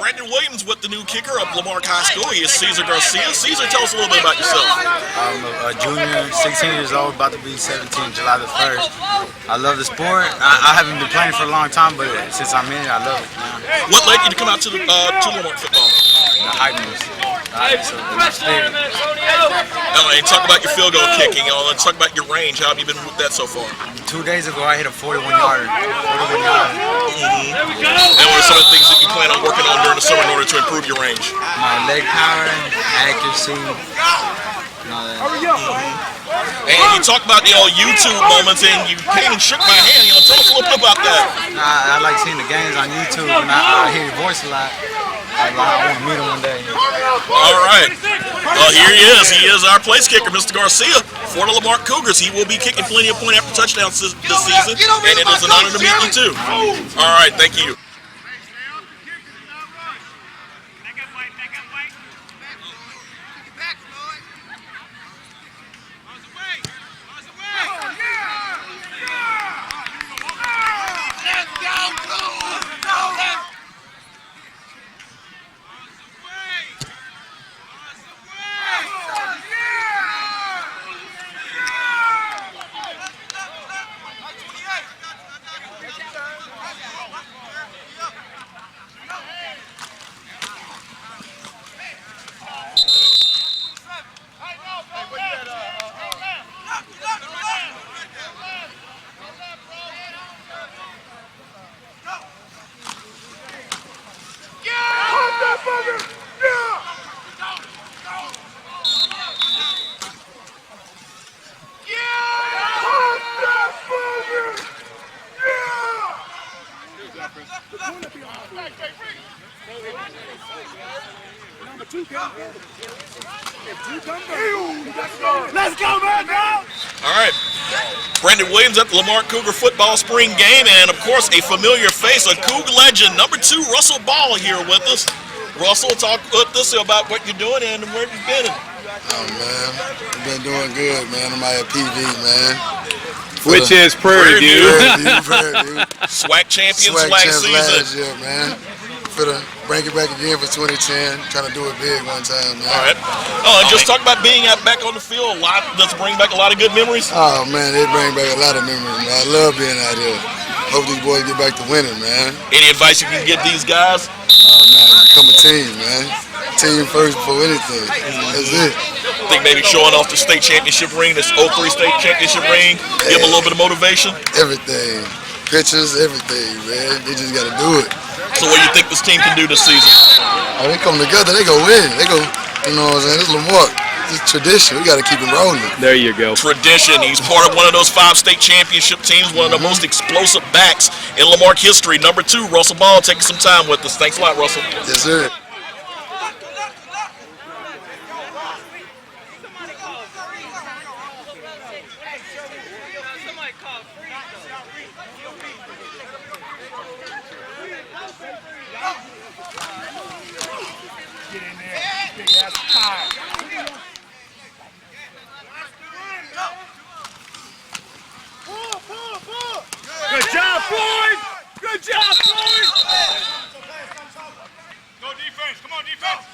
Brandon Williams with the new kicker of Lamarque High School. He is Cesar Garcia. Cesar, tell us a little bit about yourself. I'm a junior, 16 years old, about to be 17 July the 1st. I love the sport. I haven't been playing for a long time, but since I'm in it, I love it now. What led you to come out to Lamarque football? The hypeness. And talk about your field goal kicking. Let's talk about your range. How have you been with that so far? 2 days ago, I hit a 41-yarder. And what are some of the things that you plan on working on during the summer in order to improve your range? My leg power, accuracy, and all that. And you talk about the old YouTube moments, and you came and shook my hand. Tell us a little bit about that. I like seeing the games on YouTube, and I hear your voice a lot. I want to meet him one day. All right. Well, here he is. He is our place kicker, Mr. Garcia, for the Lamarque Cougars. He will be kicking plenty of point after touchdowns this season, and it is an honor to meet you, too. All right. Thank you. Let's go, man! All right. Brandon Williams at the Lamarque Cougar football spring game, and of course a familiar face, a Cougar legend, number 2 Russell Ball here with us. Russell, talk with us about what you're doing and where you've been. Oh man, I've been doing good, man. I'm at PV, man. Which is Prairie View. Prairie View. SWAC champions SWAC last season. Last year, man. For the bring it back again for 2010. Trying to do it big one time, man. All right. And just talk about being back on the field. Does it bring back a lot of good memories? Oh man, it brings back a lot of memories, man. I love being out here. Hope these boys get back to winning, man. Any advice you can give these guys? Oh man, become a team, man. Team first before anything. That's it. I think maybe showing off the state championship ring, this 03 state championship ring, give them a little bit of motivation. Everything. Pictures, everything, man. They just got to do it. So what do you think this team can do this season? Oh, they come together, they go win. They go, you know what I'm saying? This is Lamarque. This is tradition. We got to keep it rolling. There you go. Tradition. He's part of one of those 5 state championship teams, one of the most explosive backs in Lamarque history. Number 2, Russell Ball, taking some time with us. Thanks a lot, Russell. Yes, sir. Good job, Floyd! Good job, Floyd! Go defense, come on, defense!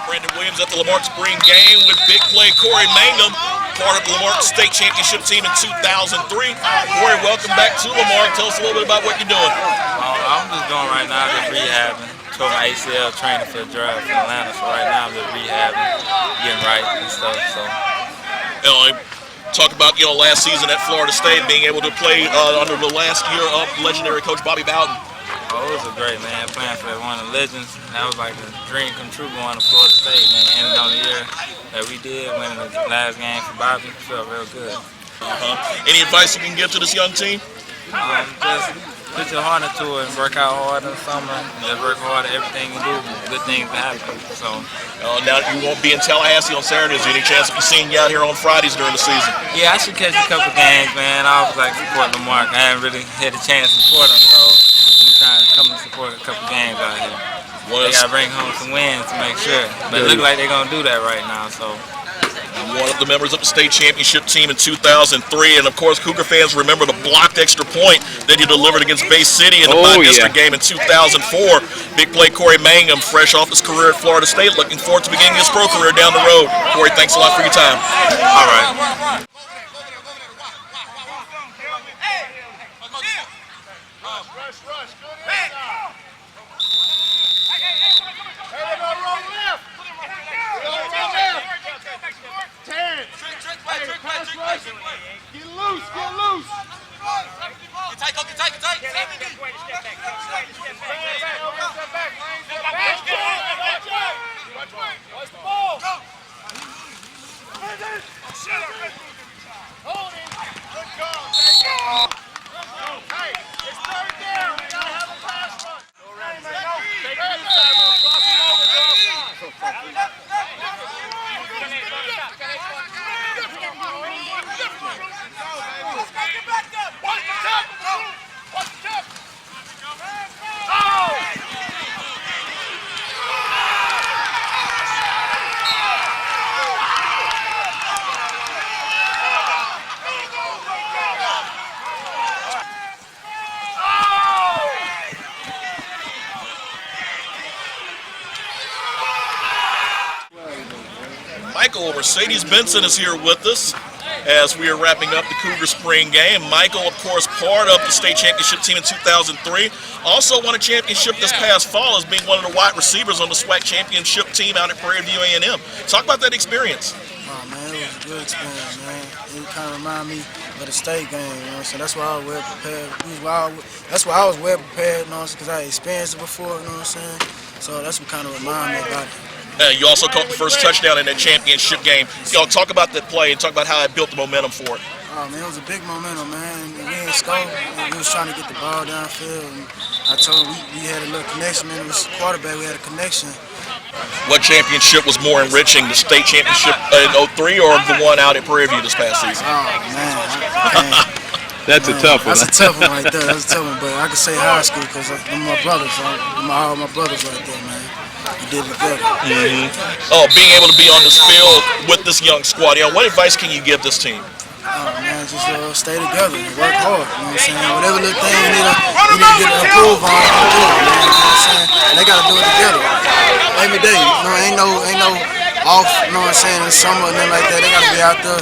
Brandon Williams at the Lamarque spring game with big play Corey Mangum, part of the Lamarque state championship team in 2003. Corey, welcome back to Lamarque. Tell us a little bit about what you're doing. I'm just doing right now, just rehabbing. Tore my ACL training for the draft in Atlanta, so right now I'm just rehabbing, getting right and stuff. So. Talk about last season at Florida State, being able to play under the last year of legendary coach Bobby Bowden. Oh, it was a great, man, playing for one of the legends. That was like a dream come true going to Florida State, man. Ended on the year that we did, winning the last game for Bobby. Felt real good. Any advice you can give to this young team? Just put your heart into it and work out hard in the summer. And just work hard at everything you do. Good things will happen. So. Now you won't be in Tallahassee on Saturdays. Any chance of you seeing you out here on Fridays during the season? Yeah, I should catch a couple games, man. I always like supporting Marque. I haven't really had a chance to support them, so I'm trying to come and support a couple games out here. They got to bring home some wins to make sure. But it looks like they're going to do that right now, so. One of the members of the state championship team in 2003, and of course Cougar fans remember the blocked extra point that he delivered against Bay City in the by-district game in 2004. Big play Corey Mangum, fresh off his career at Florida State, looking forward to beginning his pro career down the road. Corey, thanks a lot for your time. All right. Get loose, get loose. Get tight. Watch the ball. Hold it. Good call. Hey, it's third down. We gotta have a pass rush. Take it inside. Cross it over. Michael Mercedes Benson is here with us as we are wrapping up the Cougar spring game. Michael, of course, part of the state championship team in 2003. Also won a championship this past fall as being one of the wide receivers on the SWAC championship team out at Prairie View A&M. Talk about that experience. Oh, man, it was a good experience, man. It kind of reminded me of the state game, you know, so that's why I was well prepared. That's why I was well prepared, you know, because I experienced it before, you know what I'm saying? So that's what kind of reminded me about it. You also caught the first touchdown in that championship game. Talk about that play and talk about how it built the momentum for it. Oh, man, it was a big momentum, man. We didn't score. We was trying to get the ball downfield. And I told him we had a little connection, man. It was quarterback. We had a connection. What championship was more enriching, the state championship in 03 or the one out at Prairie View this past season? Oh, man. That's a tough one. That's a tough one right there. That's a tough one. But I can say high school because they're my brothers. All my brothers right there, man. We did it good. Oh, being able to be on this field with this young squad, what advice can you give this team? Oh, man, just stay together and work hard. You know what I'm saying? Whatever little thing we need to get approved on, do it, man. You know what I'm saying? And they got to do it together. Every day. You know, ain't no off, you know what I'm saying, in summer or nothing like that. They got to be out there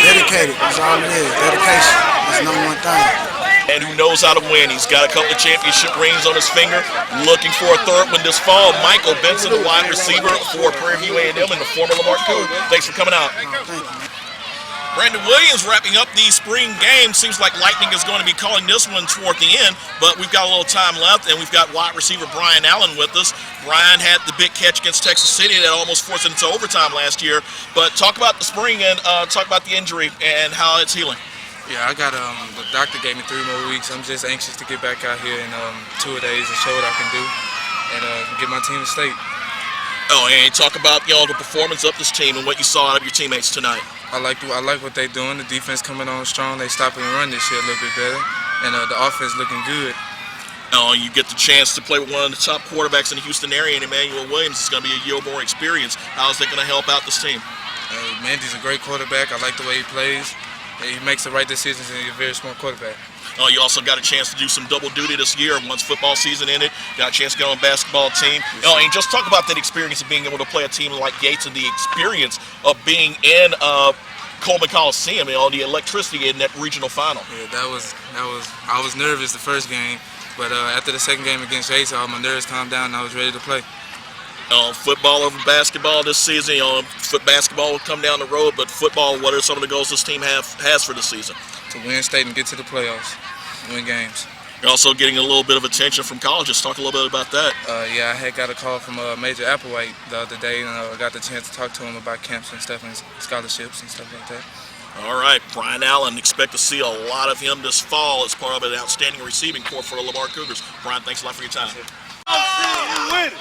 dedicated. That's all it is. Dedication. That's number one thing. And who knows how to win. He's got a couple of championship rings on his finger. Looking for a third one this fall. Michael Benson, the wide receiver for Prairie View A&M and the former Marque. Thanks for coming out. Thank you, man. Brandon Williams wrapping up the spring game. Seems like Lightning is going to be calling this one toward the end, but we've got a little time left, and we've got wide receiver Brian Allen with us. Brian had the big catch against Texas City that almost forced it into overtime last year. But talk about the spring and talk about the injury and how it's healing. Yeah, I got the doctor gave me 3 more weeks. I'm just anxious to get back out here in 2 days and show what I can do and get my team to state. Oh, and talk about the performance of this team and what you saw out of your teammates tonight. I like what they're doing. The defense coming on strong. They stopping and run this year a little bit better, and the offense looking good. You get the chance to play with one of the top quarterbacks in the Houston area, and Emmanuel Williams is going to be a year more experience. How is that going to help out this team? Mandy's a great quarterback. I like the way he plays. He makes the right decisions, and he's a very smart quarterback. You also got a chance to do some double duty this year once football season ended. Got a chance to get on a basketball team. And just talk about that experience of being able to play a team like Yates and the experience of being in Coleman Coliseum and all the electricity in that regional final. Yeah, I was nervous the first game, but after the second game against Yates, all my nerves calmed down and I was ready to play. Football over basketball this season. Basketball will come down the road, but football, what are some of the goals this team has for the season? To win state and get to the playoffs, win games. You're also getting a little bit of attention from colleges. Talk a little bit about that. Yeah, I had got a call from Major Applewhite the other day, and I got the chance to talk to him about camps and stuff and scholarships and stuff like that. All right, Brian Allen, expect to see a lot of him this fall as part of an outstanding receiving corps for the Lamar Cougars. Brian, thanks a lot for your time. You win.